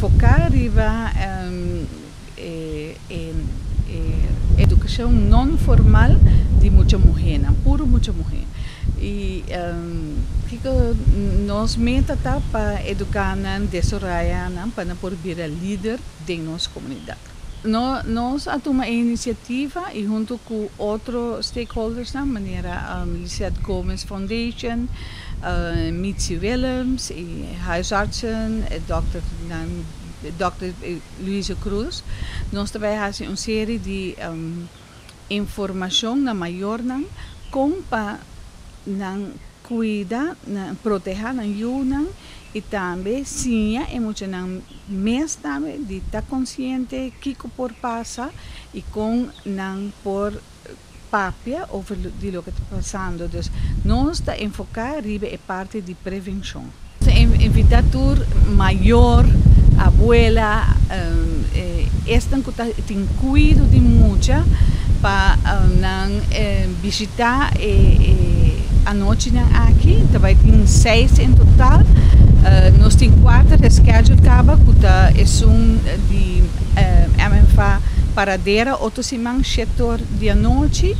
enfocar riba educação não formal de muita mulher, puro muita mulher. E nós meta tá para educar desarrollar para por vir a líder de nossa comunidade. Nós tomamos a iniciativa e junto com outros stakeholders, na maneira Lizette Gomez Foundation, Mitzi Willems, e huisartsen, Dr. Luisa Cruz, nós também fazemos uma série de informação na maior como para cuidar, proteger a Yuna e também sim é muito mês também de estar consciente que por passa e com não por papia over de lo que está passando. Dus nós está enfocar riba é parte de prevenção. Invitar maior abuela estão tem cuidado de muita para visitar a noite aqui, também tem 6 em total. Nós temos 4 schedule acaba que é de MFA paradeira, outro semana setor de noite.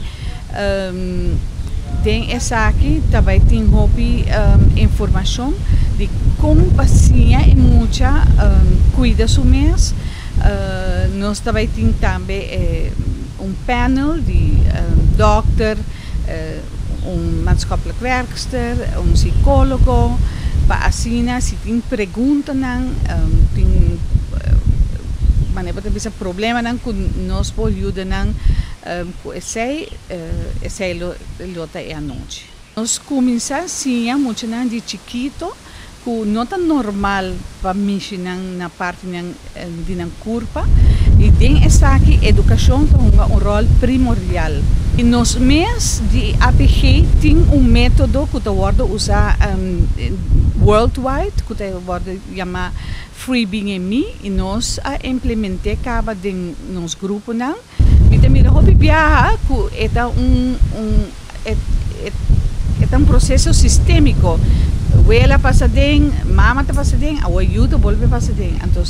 Tem essa aqui também tem informação de como paciente e muita cuida do mês. Nós também temos panel de dokter, maatschappelijk werkster, psicólogo, para assim, se tem perguntas, tem maneira de problema que nós podemos ajudar com esse lota é a noite. Nós começamos sim muito de chiquito, que não é normal para mim na parte de na curva, e tem essa aqui educação tem um rol primordial. E nos mês de APG tem método que está usar worldwide, que está chamado Free Being Me, e nós implementamos acaba de nos grupo não. E também hobby viajar, que é processo sistêmico. Abuela passa bem, mama passa bem, a ajuda volve passa bem. Então,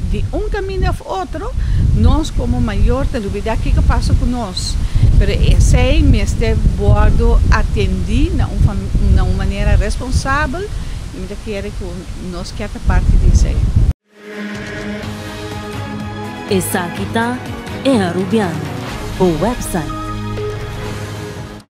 de caminho ao outro, nós como maior temos que o que passa com nós. Mas esse mês de bordo atender de uma maneira responsável, e eu quero que nós queremos parte disso. Essa aqui é a Rubiano, o website